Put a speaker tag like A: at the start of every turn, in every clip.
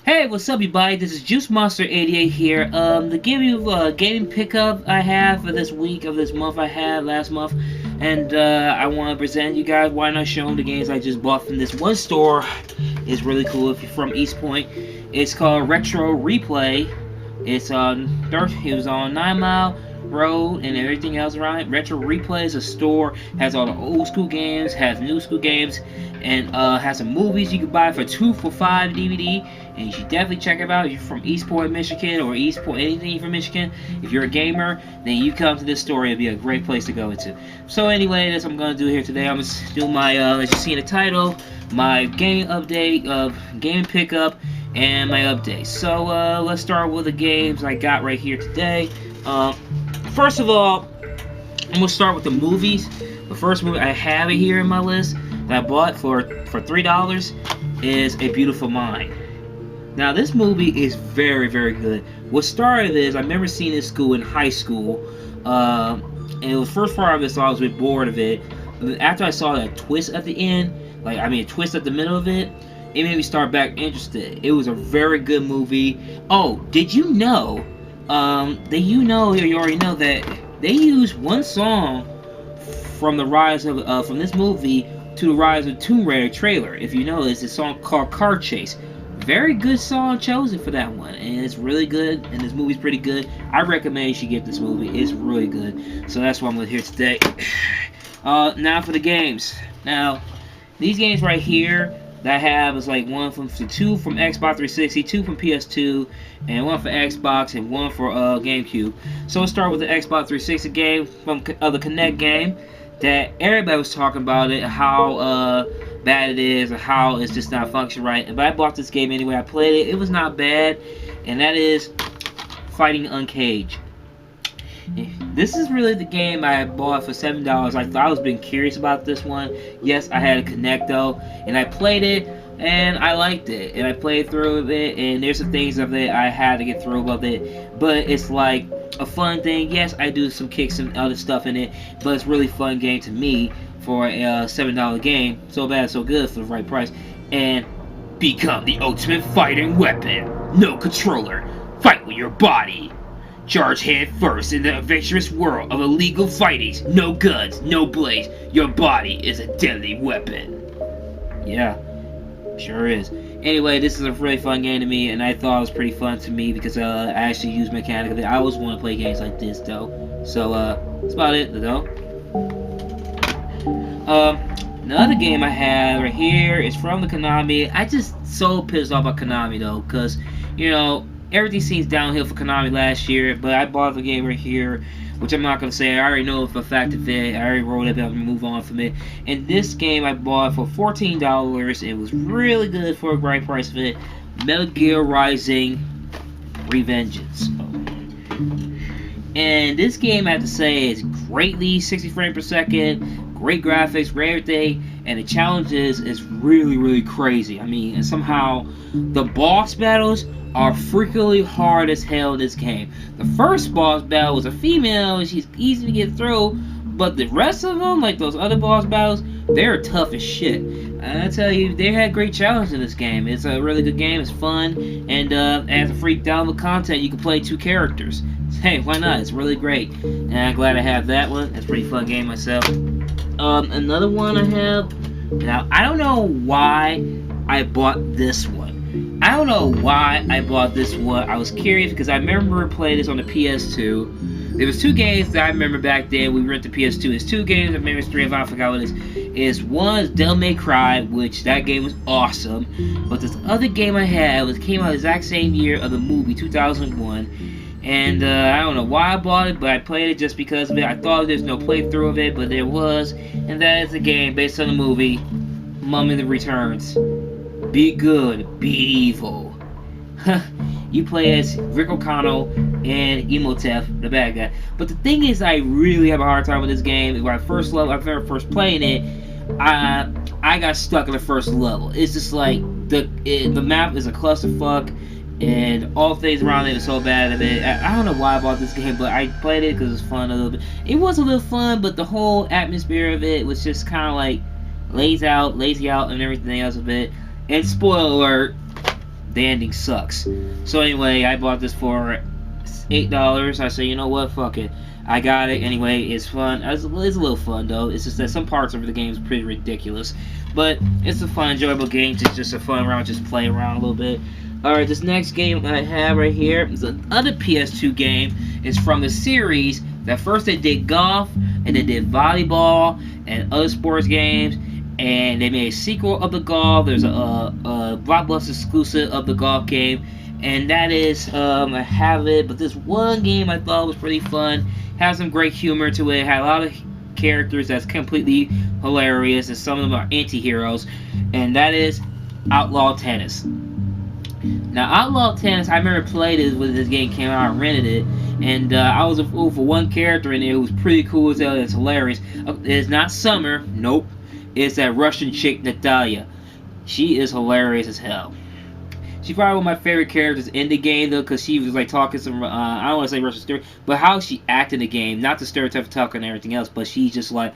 A: Hey, what's up, everybody? This is Juice Monster 88 here. To give you a gaming pickup I have for this week of this month I had last month, and I want to present you guys why not show them the games I just bought from this one store. It's really cool if you're from East Point. It's called Retro Replay. It was on 9 Mile Road and everything else around it. Retro Replay is a store, has all the old school games, has new school games, and has some movies you can buy for 2 for $5 DVD. And you should definitely check it out if you're from East Point, Michigan, or East Point, anything from Michigan. If you're a gamer, then you come to this store. It'll be a great place to go into. So anyway, that's what I'm gonna do here today. I'm gonna do my, as you see in the title, my gaming update of gaming pickup and my update. So let's start with the games I got right here today. First of all, I'm gonna start with the movies. The first movie I have it here in my list that I bought for $3 is A Beautiful Mind. Now this movie is very, very good. What started is I remember seeing this in high school, and it was the first part of it, so I was a bit bored of it. But after I saw that twist at the end, a twist at the middle of it, it made me start back interested. It was a very good movie. Oh, did you know? You already know that they used one song from the rise of from this movie to the Rise of Tomb Raider trailer. If you know, it's a song called Car Chase. Very good song chosen for that one, and it's really good, and this movie's pretty good. I recommend you should get this movie. It's really good. So that's why I'm here today. Now for the games. Now, these games right here that I have is like two from Xbox 360, two from PS2, and one for Xbox, and one for GameCube. So let's start with the Xbox 360 game from the Kinect game that everybody was talking about it, how bad it is, or how it's just not functioning right. But I bought this game anyway. I played it. It was not bad, and that is Fighting Uncaged. This is really the game I bought for $7. I thought I was being curious about this one. Yes, I had a Kinect though, and I played it, and I liked it, and I played through it, and there's some things of it I had to get through of it, but it's like a fun thing. Yes, I do some kicks and other stuff in it, but it's really fun game to me for a $7 game. So bad, so good for the right price. And become the ultimate fighting weapon. No controller. Fight with your body. Charge head first in the adventurous world of illegal fightings. No guns, no blades. Your body is a deadly weapon. Yeah, sure is. Anyway, this is a really fun game to me, and I thought it was pretty fun to me because I actually use mechanically. I always want to play games like this though. So that's about it though. Another game I have right here is from the Konami. I just so pissed off about Konami though, because you know everything seems downhill for Konami last year. But I bought the game right here, which I'm not gonna say. I already know for a fact of it. I already wrote it, but I'm gonna move on from it. And this game I bought for $14. It was really good for a great price of it. Metal Gear Rising: Revengeance. And this game I have to say is greatly 60 frames per second, great graphics, great everything, and the challenges is really, really crazy. I mean, and somehow the boss battles are freakily hard as hell in this game. The first boss battle was a female, and she's easy to get through, but the rest of them, like those other boss battles, they're tough as shit. And I tell you, they had great challenges in this game. It's a really good game, it's fun, and as a free download content, you can play 2 characters. Hey, why not? It's really great. And I'm glad I have that one. It's a pretty fun game myself. Another one I have. Now, I don't know why I bought this one. I don't know why I bought this one. I was curious because I remember playing this on the PS2. There was 2 games that I remember back then. We rented the PS2. There's 2 games. I remember 3 of them. I forgot what it is. One is Devil May Cry, which that game was awesome. But this other game I had came out the exact same year of the movie, 2001. And I don't know why I bought it, but I played it just because of it. I thought there's no playthrough of it, but there was. And that is a game based on the movie Mummy the Returns. Be good, be evil. You play as Rick O'Connell and Imhotep, the bad guy. But the thing is, I really have a hard time with this game. When I remember first playing it, I got stuck in the first level. It's just like the map is a clusterfuck. And all things around it are so bad. I don't know why I bought this game, but I played it because it was fun a little bit. It was a little fun, but the whole atmosphere of it was just kind of like lazy out, and everything else of it. And spoiler alert, the ending sucks. So anyway, I bought this for $8. I said, you know what, fuck it. I got it anyway. It's fun. It's a little fun though. It's just that some parts of the game is pretty ridiculous, but it's a fun, enjoyable game. It's just a fun round, just play around a little bit. Alright, this next game I have right here is another PS2 game. It's from the series that first they did golf, and they did volleyball, and other sports games, and they made a sequel of the golf. There's a Blockbuster exclusive of the golf game, and that is, I have it, but this one game I thought was pretty fun. Has some great humor to it, had a lot of characters that's completely hilarious, and some of them are anti-heroes, and that is Outlaw Tennis. Now, Outlaw Tennis, I remember played it when this game came out. I rented it, and I was a fool for one character, and it was pretty cool as hell. It's hilarious. It's not Summer, nope. It's that Russian chick, Natalia. She is hilarious as hell. She's probably one of my favorite characters in the game, though, because she was like talking some, I don't want to say Russian stereotype, but how she acted in the game, not the stereotype of talking and everything else, but she's just like,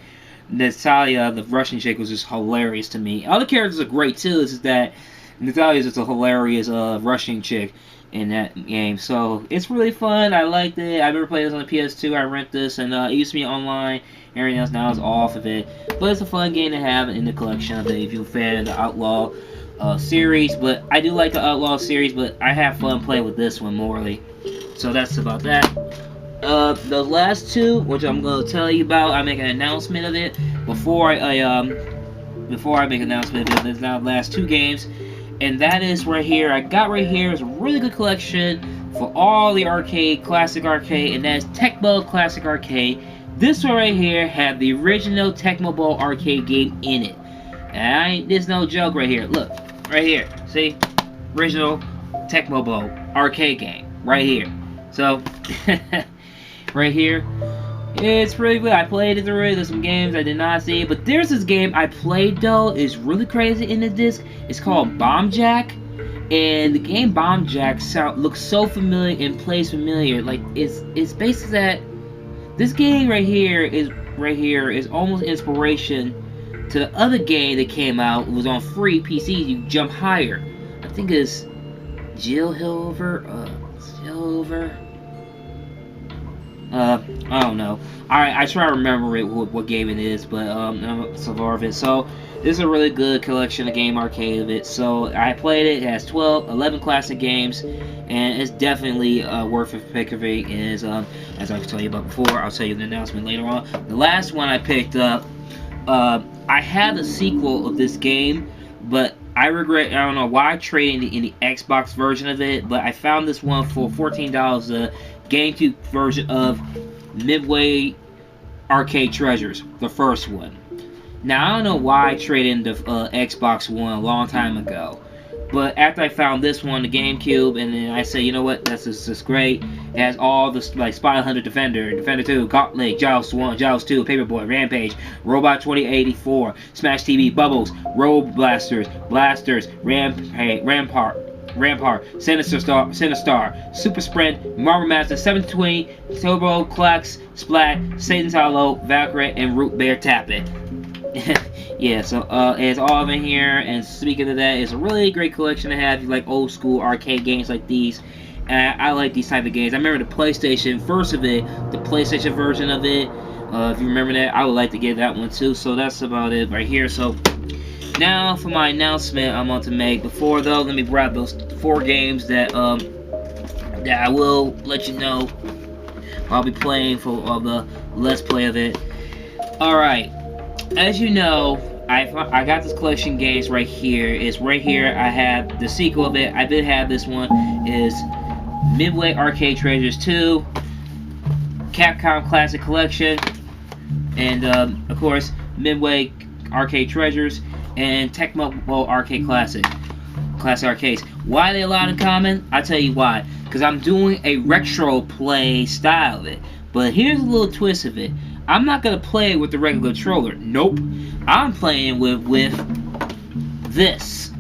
A: Natalia, the Russian chick, was just hilarious to me. Other characters are great too. It's just that Natalia is just a hilarious Russian chick in that game. So it's really fun. I liked it. I remember playing this on the PS2. I rent this, and it used to be online. Everything else now is off of it. But it's a fun game to have in the collection of it if you're a fan of the Outlaw series. But I do like the Outlaw series, but I have fun playing with this one morely. So that's about that. The last two, which I'm going to tell you about, I make an announcement of it before I make an announcement of it. There's now the last two games, and that is right here. I got right here is a really good collection for all the arcade, classic arcade, and that's Tecmo Classic Arcade. This one right here had the original Tecmo Bowl arcade game in it, and there's no joke right here. Look, right here, see, original Tecmo Bowl arcade game right here. So. Right here, it's really good. I played it already. There's some games I did not see, but there's this game I played though. It's really crazy in the disc. It's called Bomb Jack, and the game Bomb Jack looks so familiar and plays familiar. Like it's basically that this game right here is almost inspiration to the other game that came out. It was on free PC. You jump higher. I think it's Silver. I don't know. I try to remember it, what game it is, but I'm so far of it. So this is a really good collection of game arcade of it. So I played it. It has 11 classic games, and it's definitely worth a pick of it. Is as I've told you about before. I'll tell you the announcement later on. The last one I picked up, I had a sequel of this game, but I regret. I don't know why I traded in the Xbox version of it, but I found this one for $14. The GameCube version of Midway Arcade Treasures, the first one. Now I don't know why I traded in the Xbox One a long time ago, but after I found this one, the GameCube, and then I said, you know what, this is great. It has all the like Spy Hunter, Defender 2, Gauntlet, Joust 1, Joust 2, Paperboy, Rampage, Robot 2084, Smash TV, Bubbles, Road Blasters, Rampart, Sinistar, Super Sprint, Marvel Master, 720, Turbo, Klax, Splat, Satan's Hollow, Valkyrie, and Root Bear Tappet. Yeah, so it's all in here, and speaking of that, it's a really great collection to have. You like old school arcade games like these. I like these type of games. I remember the PlayStation first of it, the PlayStation version of it. If you remember that, I would like to get that one too. So that's about it right here. So now for my announcement I'm going to make. Before though, let me grab those 4 games that that I will let you know I'll be playing for the Let's Play of it. Alright, as you know, I got this collection of games right here. It's right here. I have the sequel of it. I did have this one. Is Midway Arcade Treasures 2, Capcom Classic Collection, and of course Midway Arcade Treasures, and Tecmo Bowl Arcade Classic Arcades. Why are they a lot in common? I'll tell you why. Because I'm doing a retro play style of it. But here's a little twist of it. I'm not going to play with the regular controller. Nope. I'm playing with this.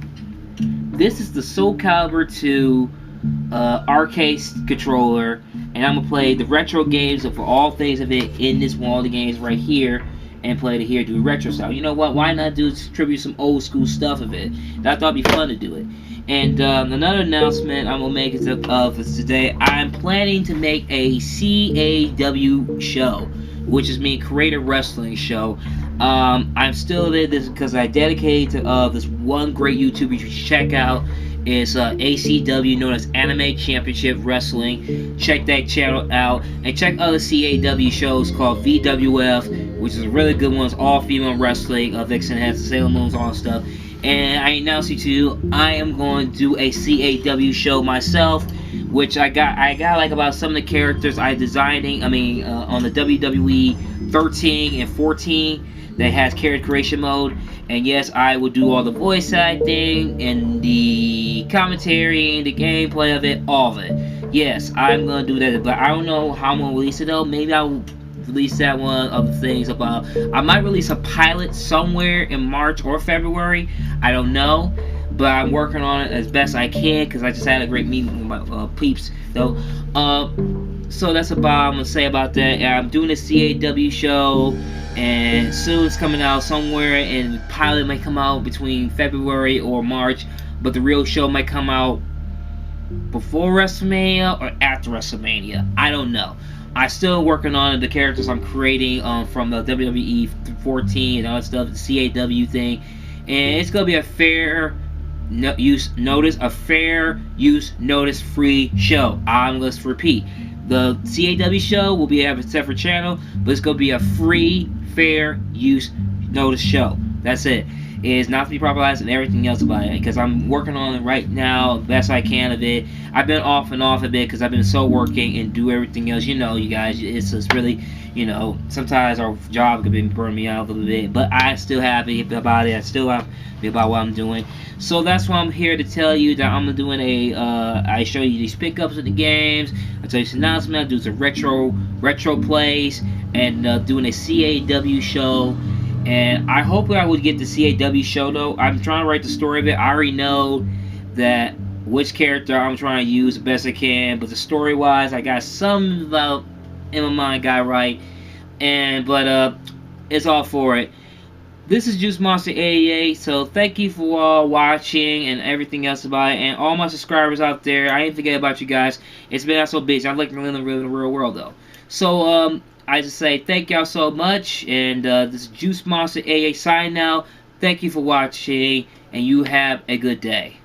A: This is the Soul Calibur 2 arcade controller. And I'm going to play the retro games for all things of it in this one of the games right here. and play it here, do a retro style. You know what? Why not do tribute some old school stuff of it? I thought it'd be fun to do it. And another announcement I'm gonna make is today. I'm planning to make a CAW show, which is me creative wrestling show. I'm still there this because I dedicated to this one great YouTuber you should check out. Is ACW, known as Anime Championship Wrestling. Check that channel out, and check other CAW shows called VWF, which is a really good one. It's all female wrestling. Vixen has the Sailor Moons, all stuff. And I announce you to you, I am going to do a CAW show myself, which I got like about some of the characters I designing. I mean, on the WWE 13 and 14. That has character creation mode, and yes, I will do all the voice acting and the commentary and the gameplay of it, all of it. Yes, I'm gonna do that, but I don't know how I'm gonna release it though. Maybe I'll release that one of the things about. I might release a pilot somewhere in March or February. I don't know, but I'm working on it as best I can because I just had a great meeting with my peeps though. So that's about I'm gonna say about that. I'm doing a CAW show, and soon it's coming out somewhere, and the pilot might come out between February or March, but the real show might come out before WrestleMania or after WrestleMania. I don't know. I'm still working on the characters I'm creating from the WWE 14 and all that stuff, the CAW thing, and it's gonna be a fair use notice free show. I'm going to repeat. The CAW show will be have a separate channel, but it's going to be a free, fair use notice show. That's it. It is not to be propagandized and everything else about it, because I'm working on it right now, best I can of it. I've been off and off a bit because I've been so working and do everything else. You know, you guys, it's just really, you know, sometimes our job could be burn me out a little bit, but I'm still happy about it. I still happy about what I'm doing. So that's why I'm here to tell you that I'm doing I show you these pickups of the games. I tell you some announcement. I do some retro plays, and doing a CAW show. And I hope I would get the CAW show though. I'm trying to write the story of it. I already know that which character I'm trying to use the best I can, but the story wise, I got some about in my mind got right. But it's all for it. This is Juice Monster 88, so thank you for all watching and everything else about it, and all my subscribers out there. I didn't forget about you guys. It's been out so busy. I like to live in the real world though. So I just say thank y'all so much, and this is Juice Monster 88 signing out. Thank you for watching, and you have a good day.